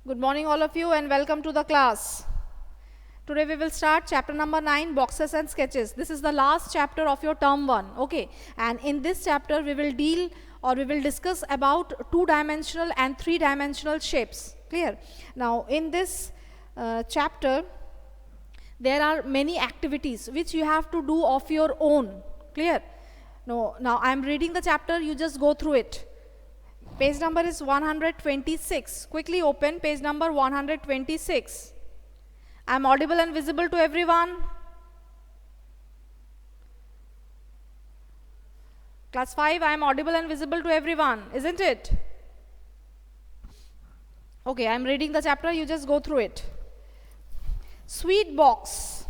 Good morning all of you and welcome to the class. Today we will start chapter number 9, boxes and sketches. This is the last chapter of your term 1, okay? And in this chapter we will discuss about two-dimensional and three-dimensional shapes. Clear? Now in this chapter there are many activities which you have to do of your own. Clear? No, now I am reading the chapter, you just go through it. Page number is 126. Quickly open page number 126. I am audible and visible to everyone. Class 5, I am audible and visible to everyone, isn't it? Okay, I am reading the chapter, you just go through it. Sweet box.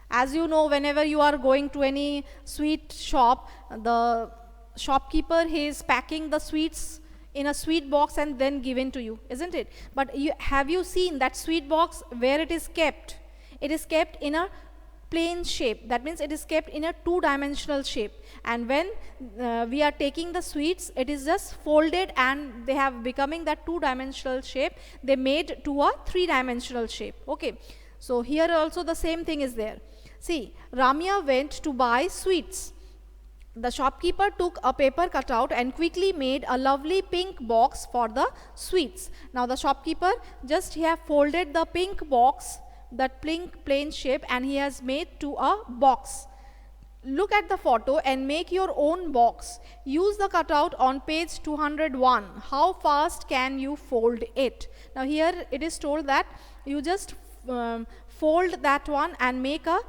As you know, whenever you are going to any sweet shop, the shopkeeper, he is packing the sweets in a sweet box and then given to you, isn't it? But have you seen that sweet box where it is kept? It is kept in a plane shape. That means it is kept in a two-dimensional shape. And when we are taking the sweets, it is just folded and they have becoming that two-dimensional shape. They made to a three-dimensional shape. Okay. So here also the same thing is there. See, Ramya went to buy sweets. The shopkeeper took a paper cutout and quickly made a lovely pink box for the sweets. Now the shopkeeper just he have folded the pink box, that pink plain shape, and he has made to a box. Look at the photo and make your own box. Use the cutout on page 201. How fast can you fold it? Now here it is told that you just fold that one and make a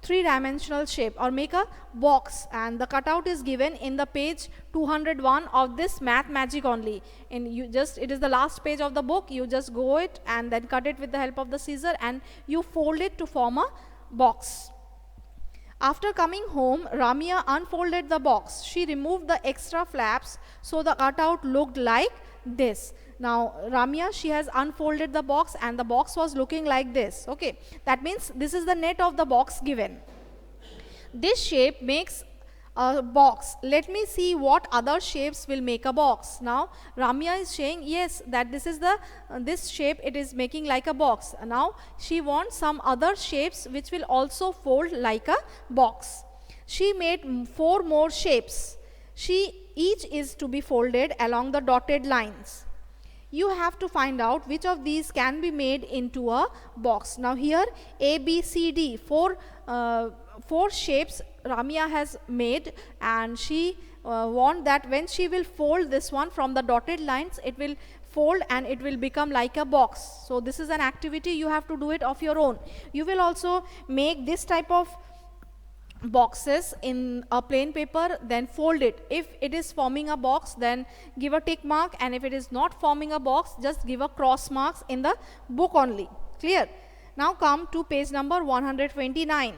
three-dimensional shape or make a box, and the cutout is given in the page 201 of this math magic only. And it is the last page of the book. You just go it and then cut it with the help of the scissor and you fold it to form a box. After coming home, Ramya unfolded the box. She removed the extra flaps so the cutout looked like this. Now Ramya, she has unfolded the box and the box was looking like this. Okay, that means this is the net of the box given. This shape makes a box. Let me see what other shapes will make a box. Now Ramya is saying yes, that this is the this shape it is making like a box. Now she wants some other shapes which will also fold like a box. She made 4 more shapes. Each is to be folded along the dotted lines. You have to find out which of these can be made into a box. Now here A, B, C, D, 4 shapes Ramya has made, and she wants that when she will fold this one from the dotted lines, it will fold and it will become like a box. So this is an activity, you have to do it of your own. You will also make this type of boxes in a plain paper, then fold it. If it is forming a box, then give a tick mark, and if it is not forming a box, just give a cross marks in the book only. Clear? Now come to page number 129.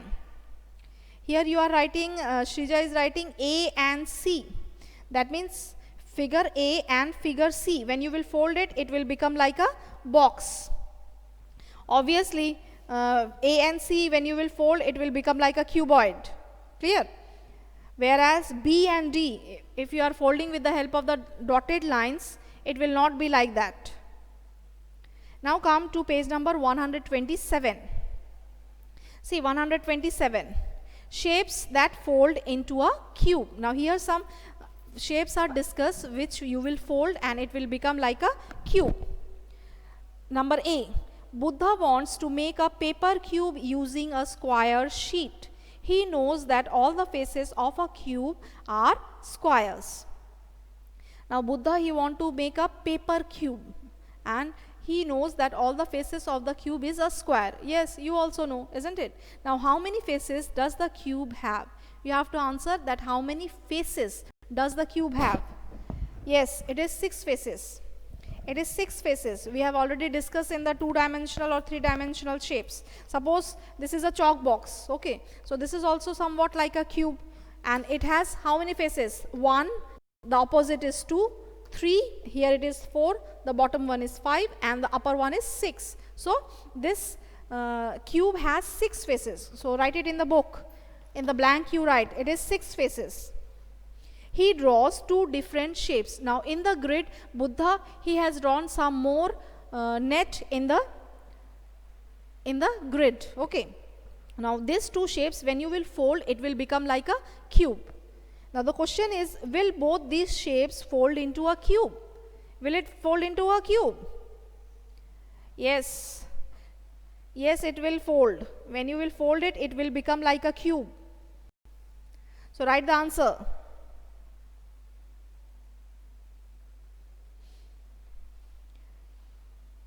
Here you are writing, Shrija is writing A and C. That means figure A and figure C. When you will fold it, it will become like a box. Obviously, A and C, when you will fold, it will become like a cuboid. Clear? Whereas B and D, if you are folding with the help of the dotted lines, it will not be like that. Now come to page number 127. See, 127. Shapes that fold into a cube. Now here some shapes are discussed which you will fold and it will become like a cube. Number A. Buddha wants to make a paper cube using a square sheet. He knows that all the faces of a cube are squares. Now Buddha, he wants to make a paper cube and he knows that all the faces of the cube is a square. Yes, you also know, isn't it? Now how many faces does the cube have? You have to answer that how many faces does the cube have? Yes, it is 6 faces. It is 6 faces. We have already discussed in the 2-dimensional or 3-dimensional shapes. Suppose this is a chalk box. Okay. So this is also somewhat like a cube. And it has how many faces? 1. The opposite is 2. 3. Here it is 4. The bottom one is 5. And the upper one is 6. So this cube has 6 faces. So write it in the book. In the blank you write. It is 6 faces. He draws 2 different shapes. Now in the grid, Buddha, he has drawn some more net in the grid. Okay. Now these two shapes, when you will fold, it will become like a cube. Now the question is, will both these shapes fold into a cube? Will it fold into a cube? Yes. Yes, it will fold. When you will fold it, it will become like a cube. So write the answer.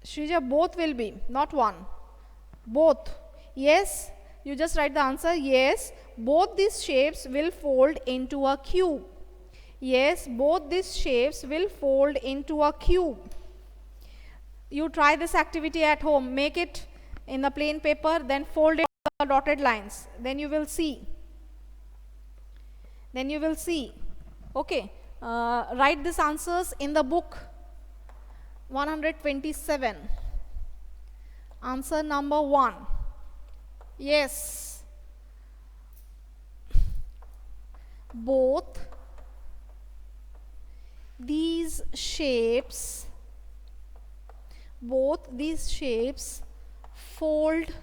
Shrija, both will be, not one. Both. Yes, you just write the answer. Yes, both these shapes will fold into a cube. Yes, both these shapes will fold into a cube. You try this activity at home. Make it in the plain paper, then fold it to the dotted lines. Then you will see. Then you will see. Okay. Write these answers in the book. 127. Answer number 1. Yes. Both these shapes fold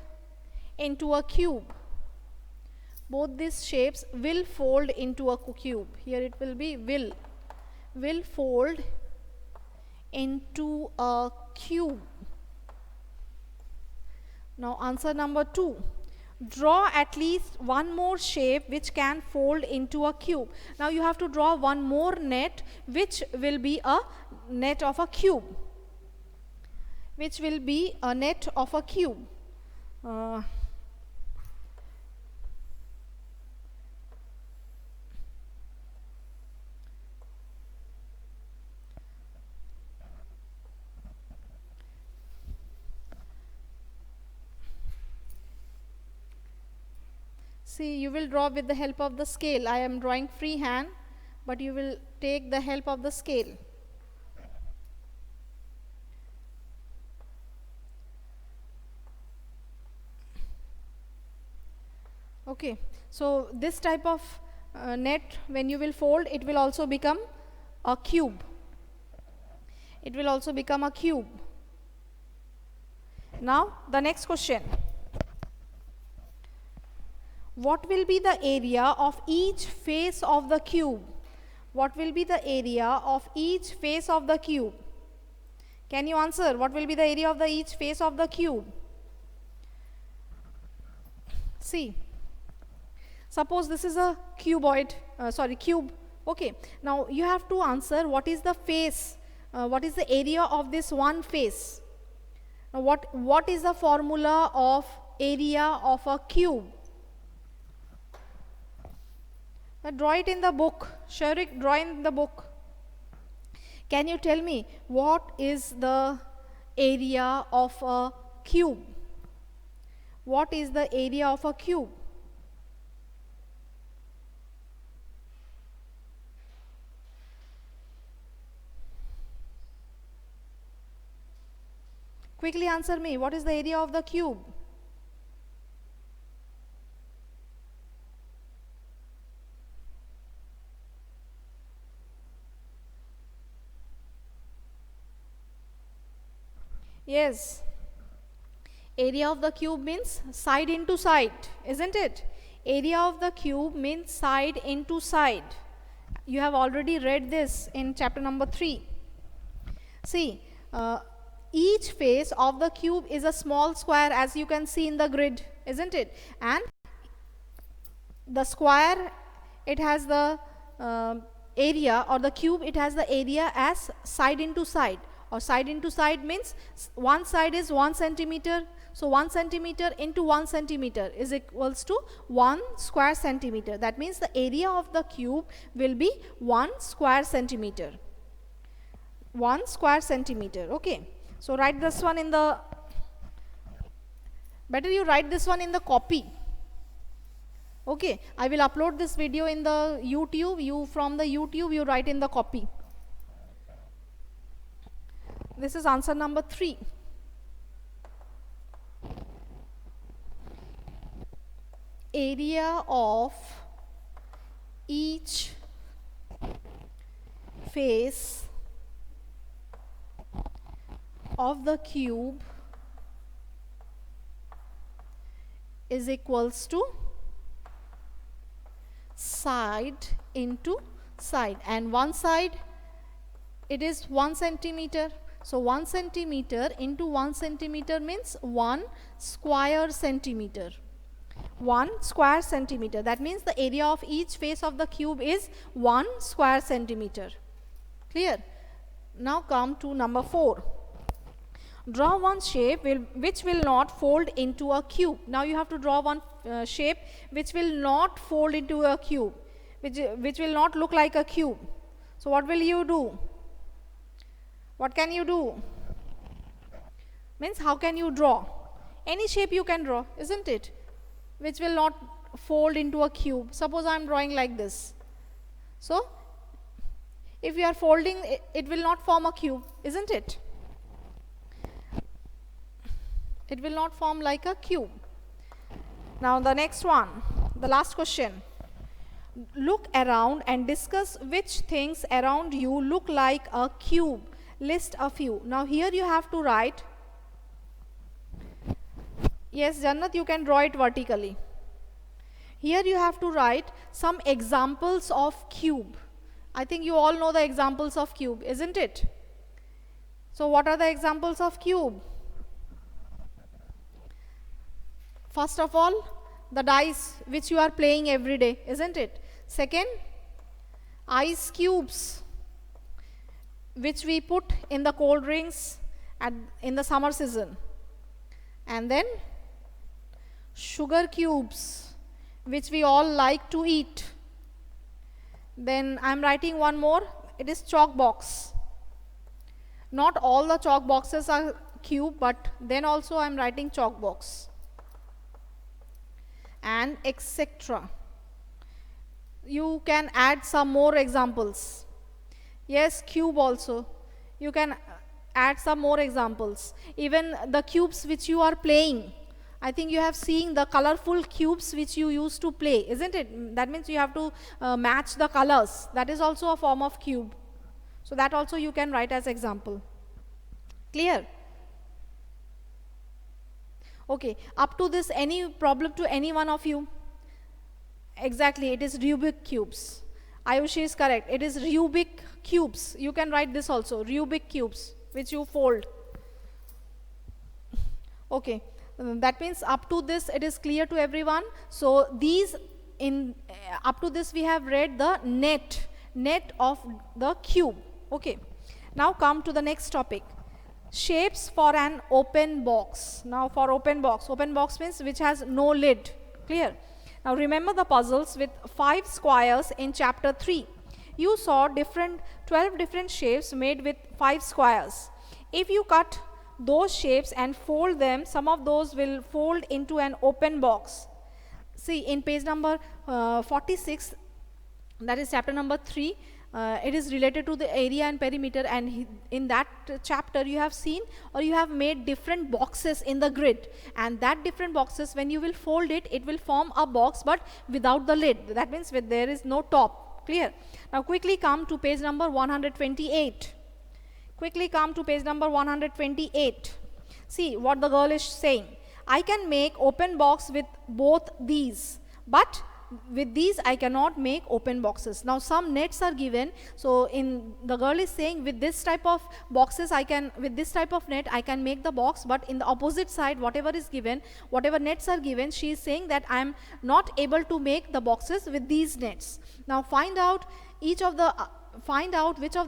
into a cube. Both these shapes will fold into a cube. Here it will be will fold into a cube. Now answer number 2. Draw at least one more shape which can fold into a cube. Now you have to draw one more net which will be a net of a cube. Which will be a net of a cube. See, you will draw with the help of the scale. I am drawing freehand, but you will take the help of the scale. Okay, so this type of net, when you will fold, it will also become a cube. It will also become a cube. Now, the next question. What will be the area of each face of the cube? What will be the area of each face of the cube? Can you answer? What will be the area of each face of the cube? See, suppose this is a cube. Okay, now you have to answer what is the face, what is the area of this one face. Now what is the formula of area of a cube? Draw it in the book. Sharik, draw in the book. Can you tell me what is the area of a cube? What is the area of a cube? Quickly answer me. What is the area of the cube? Yes. Area of the cube means side into side, isn't it? Area of the cube means side into side. You have already read this in chapter number 3. See, each face of the cube is a small square, as you can see in the grid, isn't it? And the square, it has the area, or the cube, it has the area as side into side. Or side into side means one side is 1 centimeter. So 1 centimeter into 1 centimeter is equals to 1 square centimeter. That means the area of the cube will be 1 square centimeter. 1 square centimeter. Okay. So write this one in the, better you write this one in the copy. Okay. I will upload this video in the YouTube. From the YouTube you write in the copy. This is answer number 3. Area of each face of the cube is equals to side into side, and one side it is 1 centimeter. So 1 centimeter into 1 centimeter means 1 square centimeter. 1 square centimeter. That means the area of each face of the cube is 1 square centimeter. Clear? Now come to number 4. Draw one shape which will not fold into a cube. Now you have to draw one shape which will not fold into a cube, which will not look like a cube. So what will you do? What can you do? Means how can you draw? Any shape you can draw, isn't it? Which will not fold into a cube. Suppose I am drawing like this. So if you are folding, it will not form a cube, isn't it? It will not form like a cube. Now the next one, the last question. Look around and discuss which things around you look like a cube. List a few. Now here you have to write. Yes, Jannat, you can draw it vertically. Here you have to write some examples of cube. I think you all know the examples of cube, isn't it? So what are the examples of cube? First of all, the dice which you are playing every day, isn't it? Second, ice cubes which we put in the cold drinks in the summer season. And then sugar cubes which we all like to eat. Then I am writing one more. It is chalk box. Not all the chalk boxes are cube, but then also I am writing chalk box. And etc. You can add some more examples. Yes, cube also. You can add some more examples. Even the cubes which you are playing. I think you have seen the colorful cubes which you used to play, isn't it? That means you have to match the colors. That is also a form of cube. So that also you can write as example. Clear? Okay, up to this, any problem to any one of you? Exactly, it is Rubik cubes. Ayushi is correct. It is Rubik cubes. You can write this also, Rubik cubes, which you fold. Okay, that means up to this it is clear to everyone. So these up to this we have read the net of the cube. Okay, now come to the next topic. Shapes for an open box. Now for open box means which has no lid. Clear? Now remember the puzzles with 5 squares in chapter 3. You saw 12 different shapes made with 5 squares. If you cut those shapes and fold them, some of those will fold into an open box. See in page number 46, that is chapter number 3. It is related to the area and perimeter, and in that chapter you have seen or you have made different boxes in the grid, and that different boxes, when you will fold it, it will form a box but without the lid. That means there is no top. Clear? Now quickly come to page number 128. Quickly come to page number 128. See what the girl is saying. I can make open box with both these, but with these I cannot make open boxes. Now some nets are given. So the girl is saying with this type of boxes with this type of net I can make the box, but in the opposite side whatever is given, whatever nets are given, she is saying that I am not able to make the boxes with these nets. Now find out which of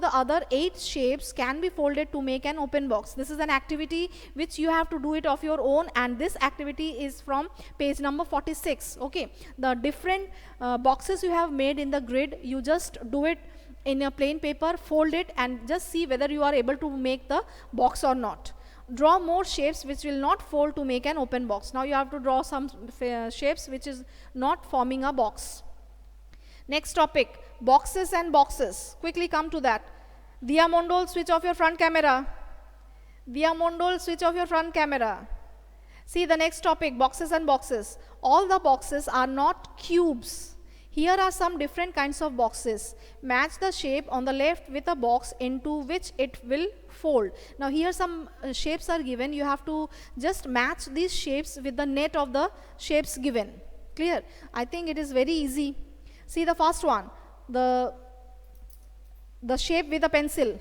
the other 8 shapes can be folded to make an open box. This is an activity which you have to do it of your own, and this activity is from page number 46. Okay, the different boxes you have made in the grid, you just do it in a plain paper, fold it and just see whether you are able to make the box or not. Draw more shapes which will not fold to make an open box. Now you have to draw some shapes which is not forming a box. Next topic, boxes and boxes. Quickly come to that. Diya Mondol, switch off your front camera. Diya Mondol, switch off your front camera. See the next topic, boxes and boxes. All the boxes are not cubes. Here are some different kinds of boxes. Match the shape on the left with a box into which it will fold. Now here some shapes are given. You have to just match these shapes with the net of the shapes given. Clear? I think it is very easy. See the first one, the shape with a pencil.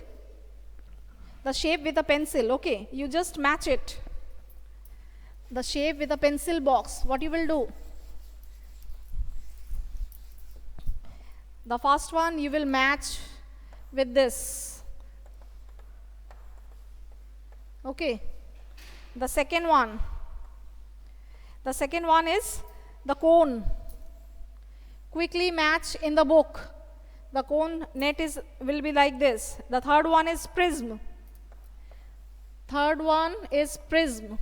The shape with a pencil, okay, you just match it. The shape with a pencil box, what you will do? The first one you will match with this. Okay. The second one is the cone. Quickly match in the book. The cone net will be like this. The third one is prism. Third one is prism.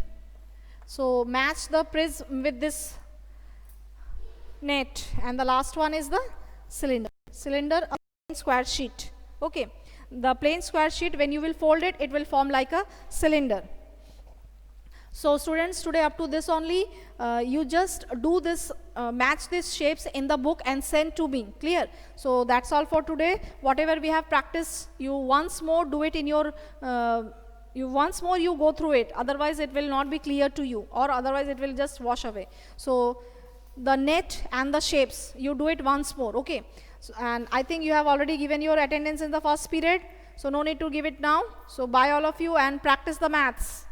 So match the prism with this net. And the last one is the cylinder. Cylinder, a plain square sheet. Okay. The plain square sheet, when you will fold it, it will form like a cylinder. So students, today up to this only, you just do this, match these shapes in the book and send to me. Clear? So that's all for today. Whatever we have practiced, you once more do it in your, you go through it. Otherwise it will not be clear to you, or otherwise it will just wash away. So the net and the shapes, you do it once more. Okay. So, and I think you have already given your attendance in the first period. So no need to give it now. So bye all of you and practice the maths.